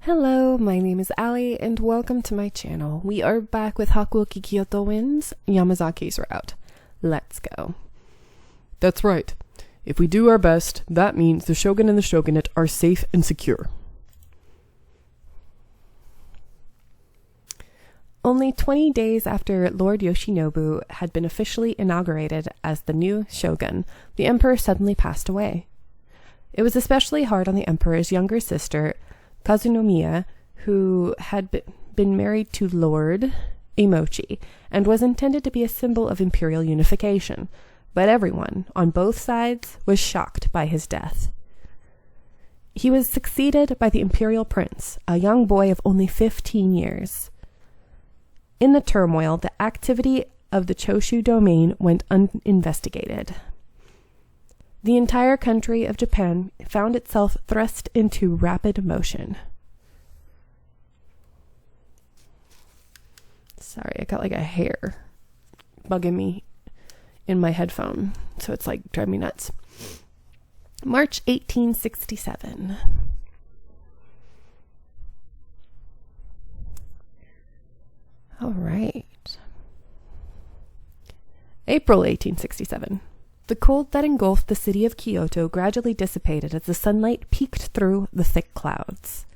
Hello, my name is Ali, and welcome to my channel. We are back with Hakuoki Kyoto wins Yamazaki's route. Let's go. That's right. If we do our best, that means the shogun and the shogunate are safe and secure. Only 20 days after Lord Yoshinobu had been officially inaugurated as the new shogun, the emperor suddenly passed away. It was especially hard on the emperor's younger sister, Kazunomiya, who had been married to Lord Emochi and was intended to be a symbol of imperial unification, but everyone, on both sides, was shocked by his death. He was succeeded by the imperial prince, a young boy of only 15 years. In the turmoil, the activity of the Choshu domain went uninvestigated. The entire country of Japan found itself thrust into rapid motion. Sorry, I got like a hair bugging me in my headphone, so it's like driving me nuts. March 1867. All right. April 1867. The cold that engulfed the city of Kyoto gradually dissipated as the sunlight peeked through the thick clouds.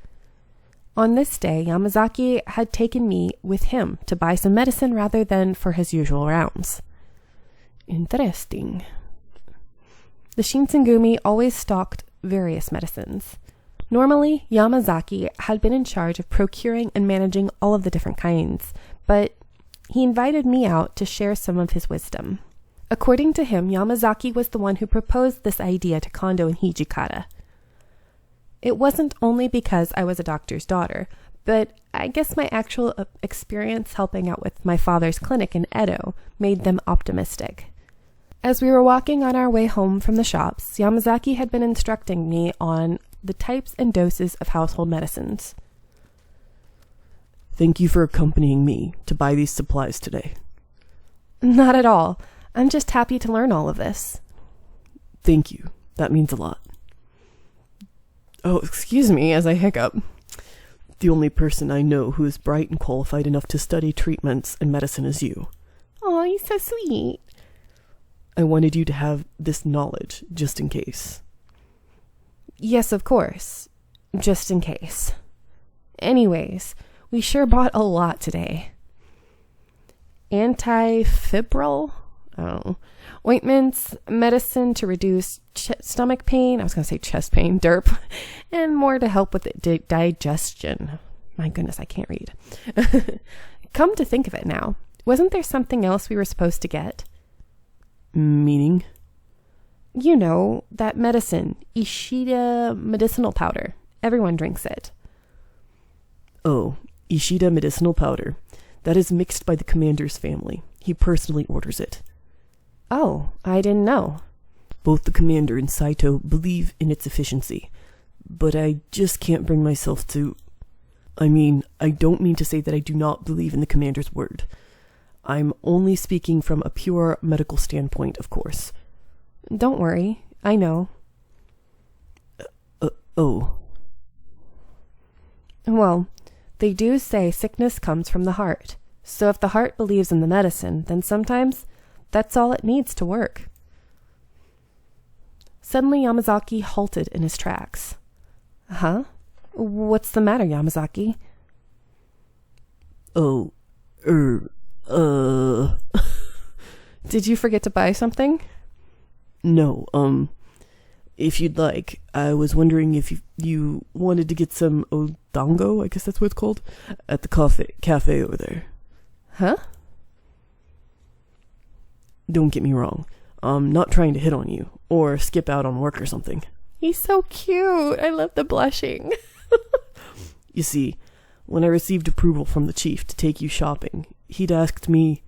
On this day, Yamazaki had taken me with him to buy some medicine rather than for his usual rounds. Interesting. The Shinsengumi always stocked various medicines. Normally, Yamazaki had been in charge of procuring and managing all of the different kinds, but he invited me out to share some of his wisdom. According to him, Yamazaki was the one who proposed this idea to Kondo and Hijikata. It wasn't only because I was a doctor's daughter, but I guess my actual experience helping out with my father's clinic in Edo made them optimistic. As we were walking on our way home from the shops, Yamazaki had been instructing me on the types and doses of household medicines. Thank you for accompanying me to buy these supplies today. Not at all. I'm just happy to learn all of this. Thank you. That means a lot. Oh, excuse me as I hiccup. The only person I know who is bright and qualified enough to study treatments and medicine is you. Oh, you're so sweet. I wanted you to have this knowledge, just in case. Yes, of course. Just in case. Anyways, we sure bought a lot today. Anti-febrile? Ointments, medicine to reduce stomach pain, I was going to say chest pain, derp, and more to help with digestion. My goodness, I can't read. Come to think of it now, wasn't there something else we were supposed to get? Meaning? You know, that medicine, Ishida medicinal powder. Everyone drinks it. Oh, Ishida medicinal powder. That is mixed by the commander's family. He personally orders it. Oh, I didn't know. Both the commander and Saito believe in its efficiency, but I just can't bring myself to... I don't mean to say that I do not believe in the commander's word. I'm only speaking from a pure medical standpoint, of course. Don't worry, I know. Oh. Well, they do say sickness comes from the heart. So if the heart believes in the medicine, then sometimes that's all it needs to work. Suddenly, Yamazaki halted in his tracks. Huh? What's the matter, Yamazaki? Oh, Did you forget to buy something? No, if you'd like, I was wondering if you wanted to get some odango, I guess that's what it's called, at the cafe over there. Huh? Don't get me wrong. I'm not trying to hit on you, or skip out on work or something. He's so cute. I love the blushing. You see, when I received approval from the chief to take you shopping, he'd asked me,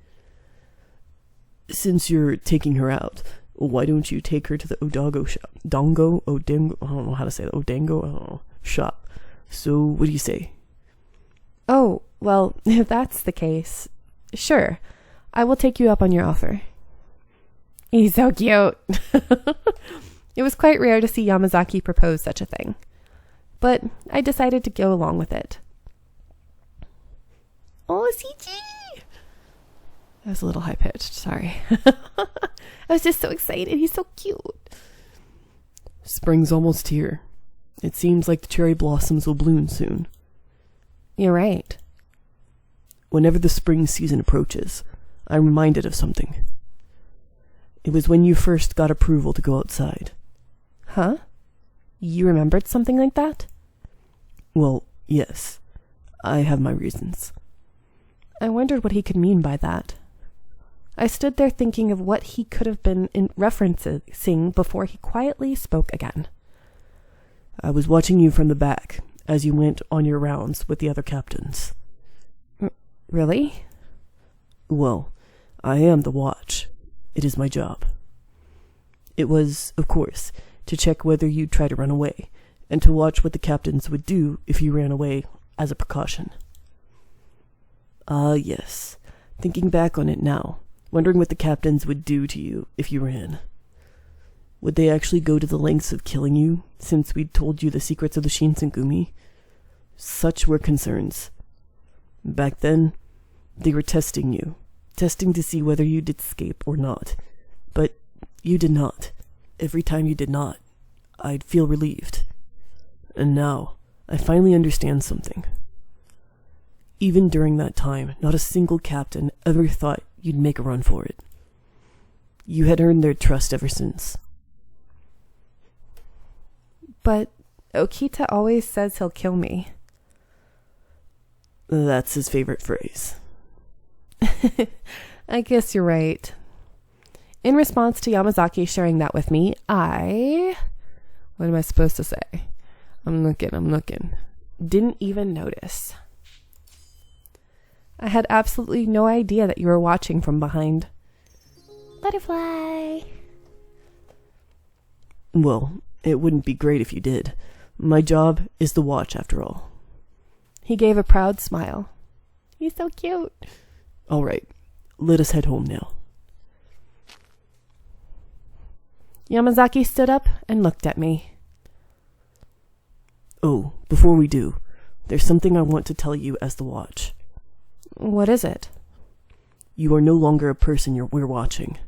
since you're taking her out, why don't you take her to the Odango shop? Odango? I don't know how to say that. Odango? I don't know. Shop. So, what do you say? Oh, well, if that's the case, sure. I will take you up on your offer. He's so cute. It was quite rare to see Yamazaki propose such a thing. but I decided to go along with it. Oh, CG! That was a little high-pitched, sorry. I was just so excited. He's so cute. Spring's almost here. It seems like the cherry blossoms will bloom soon. You're right. Whenever the spring season approaches, I'm reminded of something. It was when you first got approval to go outside. Huh? You remembered something like that? Well, yes. I have my reasons. I wondered what he could mean by that. I stood there thinking of what he could have been referencing before he quietly spoke again. I was watching you from the back as you went on your rounds with the other captains. Really? Well, I am the watch. It is my job. It was, of course, to check whether you'd try to run away, and to watch what the captains would do if you ran away as a precaution. Yes. Thinking back on it now, wondering what the captains would do to you if you ran. Would they actually go to the lengths of killing you, since we'd told you the secrets of the Shinsengumi? Such were concerns. Back then, they were testing you, testing to see whether you'd escape or not. But you did not. Every time you did not, I'd feel relieved. And now, I finally understand something. Even during that time, not a single captain ever thought you'd make a run for it. You had earned their trust ever since. But Okita always says he'll kill me. That's his favorite phrase. I guess you're right. In response to Yamazaki sharing that with me, what am I supposed to say? I'm looking. Didn't even notice. I had absolutely no idea that you were watching from behind. Butterfly! Well, it wouldn't be great if you did. My job is to watch, after all. He gave a proud smile. He's so cute. All right, let us head home now. Yamazaki stood up and looked at me. Oh, before we do, there's something I want to tell you as the watch. What is it? You are no longer a person we're watching.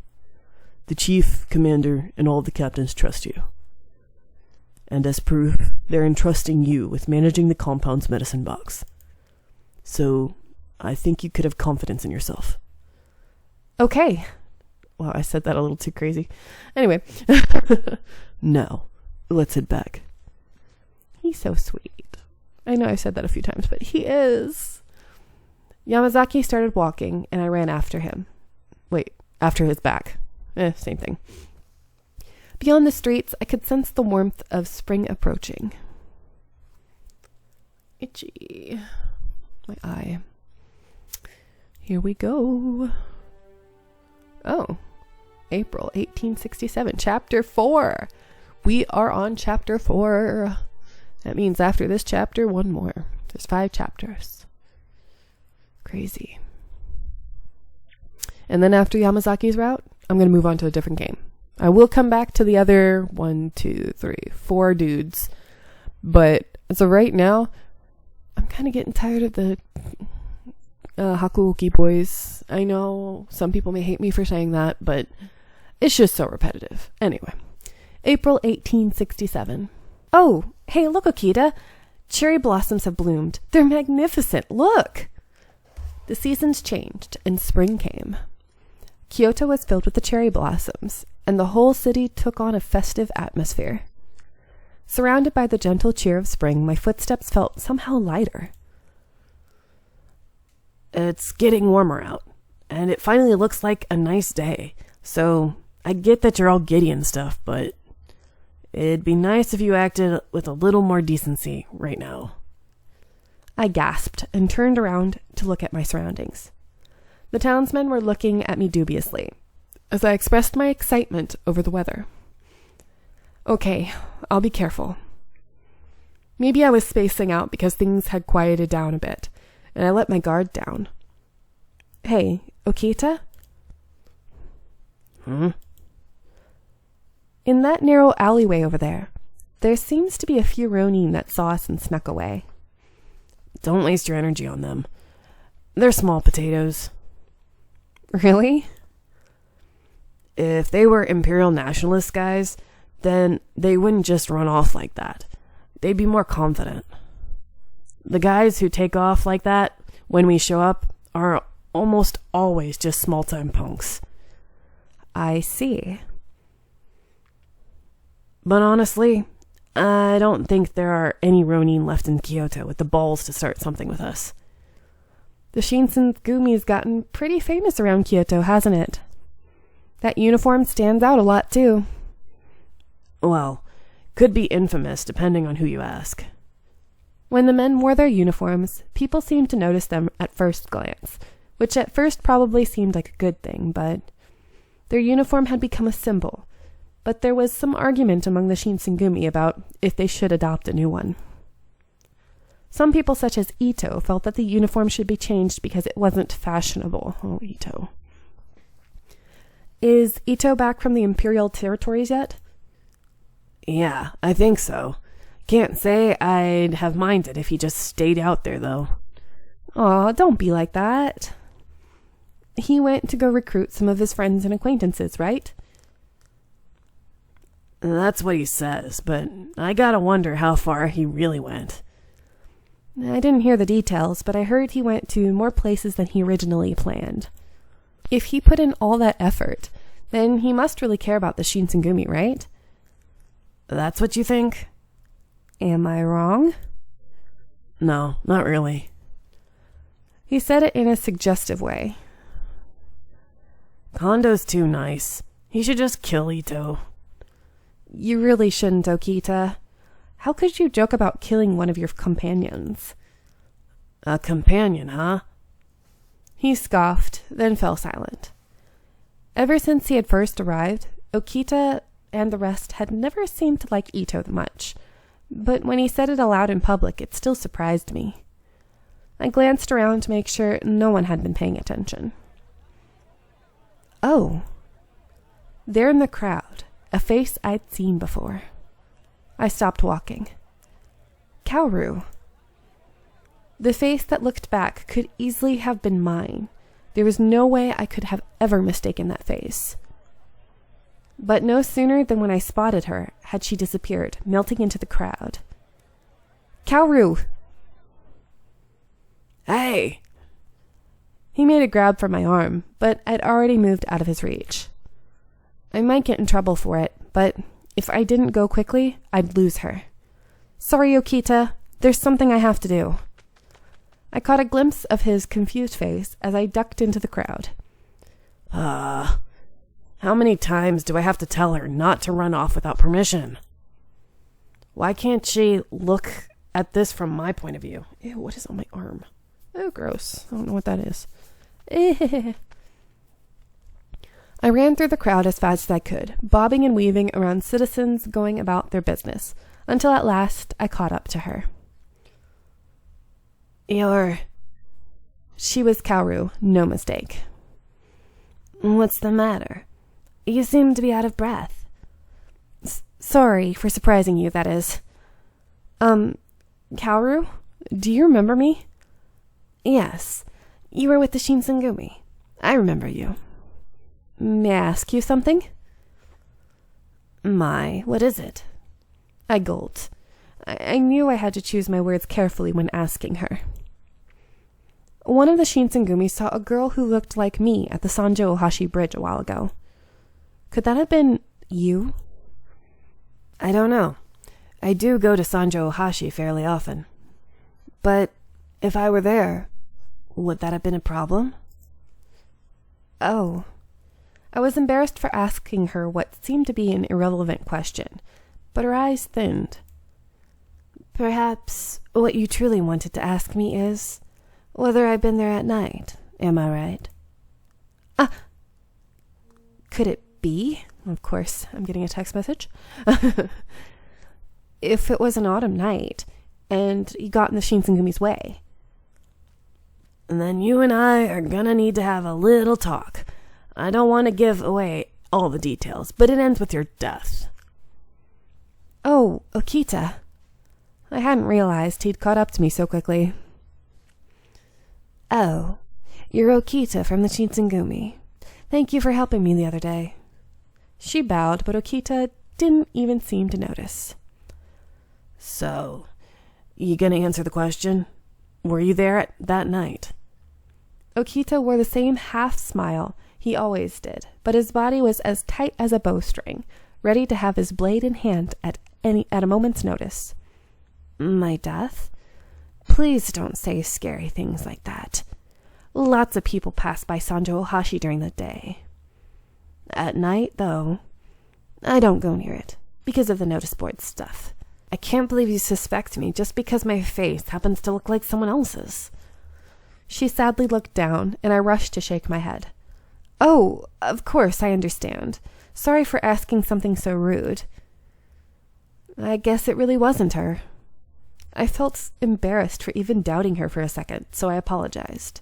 The chief, commander, and all of the captains trust you. And as proof, they're entrusting you with managing the compound's medicine box. So, I think you could have confidence in yourself. Okay. Wow, I said that a little too crazy. Anyway. Now, let's head back. He's so sweet. I know I've said that a few times, but he is. Yamazaki started walking, and I ran after him. Wait, after his back. Same thing. Beyond the streets, I could sense the warmth of spring approaching. Itchy. My eye. Here we go. Oh. April 1867. Chapter 4. We are on chapter 4. That means after this chapter, one more. There's 5 chapters. Crazy. And then after Yamazaki's route, I'm going to move on to a different game. I will come back to the other 4 dudes. But as of right now, I'm kind of getting tired of the Hakuoki boys. I know some people may hate me for saying that, but it's just so repetitive. Anyway, April 1867. Oh, hey, look, Okita. Cherry blossoms have bloomed. They're magnificent. Look! The seasons changed, and spring came. Kyoto was filled with the cherry blossoms, and the whole city took on a festive atmosphere. Surrounded by the gentle cheer of spring, my footsteps felt somehow lighter. It's getting warmer out, and it finally looks like a nice day. So, I get that you're all giddy and stuff, but it'd be nice if you acted with a little more decency right now. I gasped and turned around to look at my surroundings. The townsmen were looking at me dubiously, as I expressed my excitement over the weather. Okay, I'll be careful. Maybe I was spacing out because things had quieted down a bit, and I let my guard down. Hey, Okita? In that narrow alleyway over there, There seems to be a few Ronin that saw us and snuck away. Don't waste your energy on them. They're small potatoes. Really? If they were Imperial Nationalist guys, then they wouldn't just run off like that. They'd be more confident. The guys who take off like that when we show up are almost always just small-time punks. I see. But honestly, I don't think there are any Ronin left in Kyoto with the balls to start something with us. The Shinsengumi's gotten pretty famous around Kyoto, hasn't it? That uniform stands out a lot, too. Well, could be infamous depending on who you ask. When the men wore their uniforms, people seemed to notice them at first glance, which at first probably seemed like a good thing, but their uniform had become a symbol. But there was some argument among the Shinsengumi about if they should adopt a new one. Some people such as Ito felt that the uniform should be changed because it wasn't fashionable. Oh, Ito. Is Ito back from the Imperial territories yet? Yeah, I think so. Can't say I'd have minded if he just stayed out there, though. Aw, don't be like that. He went to go recruit some of his friends and acquaintances, right? That's what he says, but I gotta wonder how far he really went. I didn't hear the details, but I heard he went to more places than he originally planned. If he put in all that effort, then he must really care about the Shinsengumi, right? That's what you think? Am I wrong? No, not really. He said it in a suggestive way. Kondo's too nice. He should just kill Ito. You really shouldn't, Okita. How could you joke about killing one of your companions? A companion, huh? He scoffed, then fell silent. Ever since he had first arrived, Okita and the rest had never seemed to like Ito much, but when he said it aloud in public, it still surprised me. I glanced around to make sure no one had been paying attention. Oh, there in the crowd, a face I'd seen before. I stopped walking. Kaoru. The face that looked back could easily have been mine. There was no way I could have ever mistaken that face. But no sooner than when I spotted her had she disappeared, melting into the crowd. Kaoru! Hey! He made a grab for my arm, but I'd already moved out of his reach. I might get in trouble for it, but if I didn't go quickly, I'd lose her. Sorry, Okita. There's something I have to do. I caught a glimpse of his confused face as I ducked into the crowd. How many times do I have to tell her not to run off without permission? Why can't she look at this from my point of view? Ew, what is on my arm? Oh, gross. I don't know what that is. I ran through the crowd as fast as I could, bobbing and weaving around citizens going about their business, until at last I caught up to her. She was Kaoru, no mistake. What's the matter? You seem to be out of breath. Sorry for surprising you, that is. Kaoru? Do you remember me? Yes, you were with the Shinsengumi. I remember you. May I ask you something? What is it? I gulped. I knew I had to choose my words carefully when asking her. One of the Shinsengumi saw a girl who looked like me at the Sanjo Ohashi Bridge a while ago. Could that have been you? I don't know. I do go to Sanjo Ohashi fairly often. But if I were there, would that have been a problem? Oh. I was embarrassed for asking her what seemed to be an irrelevant question, but her eyes thinned. Perhaps what you truly wanted to ask me is whether I've been there at night. Am I right? Could it be? Of course, I'm getting a text message. If it was an autumn night, and you got in the Shinsengumi's way. And then you and I are gonna need to have a little talk. I don't want to give away all the details, but it ends with your death. Oh, Okita. I hadn't realized he'd caught up to me so quickly. Oh, you're Okita from the Shinsengumi. Thank you for helping me the other day. She bowed, but Okita didn't even seem to notice. So, you gonna answer the question? Were you there that night? Okita wore the same half smile he always did, but his body was as tight as a bowstring, ready to have his blade in hand at a moment's notice. My death? Please don't say scary things like that. Lots of people pass by Sanjo Ohashi during the day. At night, though, I don't go near it, because of the notice board stuff. I can't believe you suspect me just because my face happens to look like someone else's. She sadly looked down, and I rushed to shake my head. Oh, of course, I understand. Sorry for asking something so rude. I guess it really wasn't her. I felt embarrassed for even doubting her for a second, so I apologized.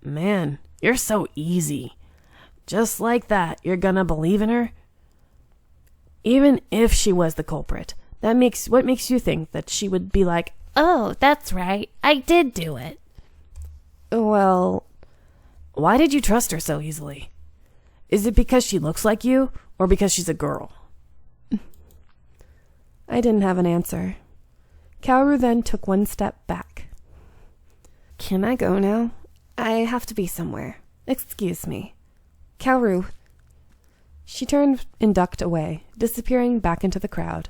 Man, you're so easy. Just like that, you're gonna believe in her? Even if she was the culprit, what makes you think that she would be like, oh, that's right, I did do it? Well, why did you trust her so easily? Is it because she looks like you, or because she's a girl? I didn't have an answer. Kaoru then took one step back. Can I go now? I have to be somewhere. Excuse me. Kaoru. She turned and ducked away, disappearing back into the crowd.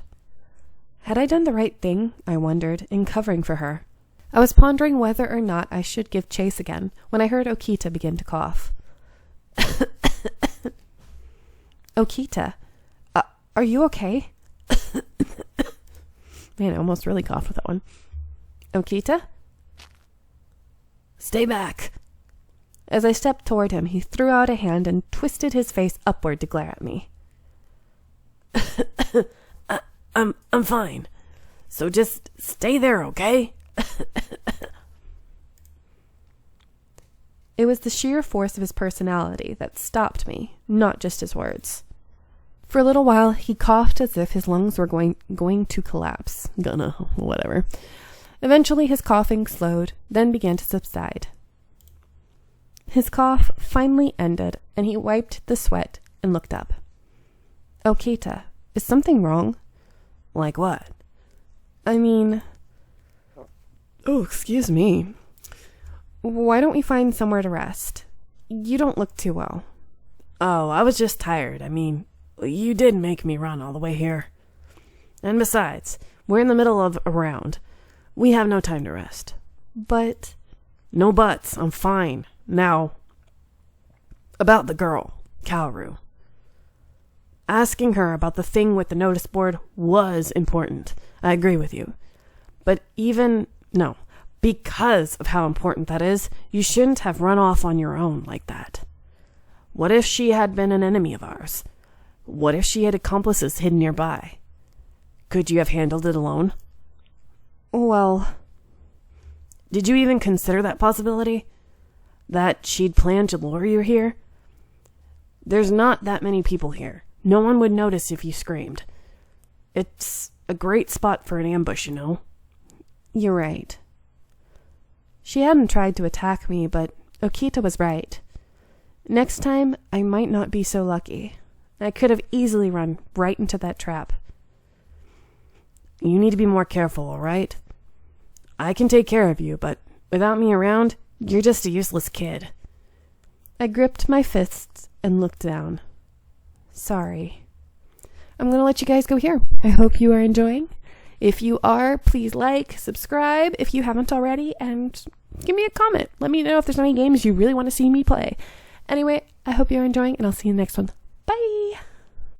Had I done the right thing, I wondered, in covering for her? I was pondering whether or not I should give chase again when I heard Okita begin to cough. Okita, are you okay? Man, I almost really coughed with that one. Okita? Stay back. As I stepped toward him, he threw out a hand and twisted his face upward to glare at me. I'm fine. So just stay there, okay? It was the sheer force of his personality that stopped me, not just his words. For a little while, he coughed as if his lungs were going to collapse. Whatever. Eventually, his coughing slowed, then began to subside. His cough finally ended, and he wiped the sweat and looked up. Okita, is something wrong? Like what? I mean... Oh, excuse me. Why don't we find somewhere to rest? You don't look too well. Oh, I was just tired. I mean, you did make me run all the way here. And besides, we're in the middle of a round. We have no time to rest. But... No buts. I'm fine. Now, about the girl, Kaoru. Asking her about the thing with the notice board was important. I agree with you. But because of how important that is, you shouldn't have run off on your own like that. What if she had been an enemy of ours? What if she had accomplices hidden nearby? Could you have handled it alone? Well... Did you even consider that possibility? That she'd planned to lure you here? There's not that many people here. No one would notice if you screamed. It's a great spot for an ambush, you know? You're right. She hadn't tried to attack me, but Okita was right. Next time, I might not be so lucky. I could have easily run right into that trap. You need to be more careful, all right? I can take care of you, but without me around, you're just a useless kid. I gripped my fists and looked down. Sorry. I'm going to let you guys go here. I hope you are enjoying. If you are, please like, subscribe if you haven't already, and give me a comment. Let me know if there's any games you really want to see me play. Anyway, I hope you're enjoying, and I'll see you in the next one.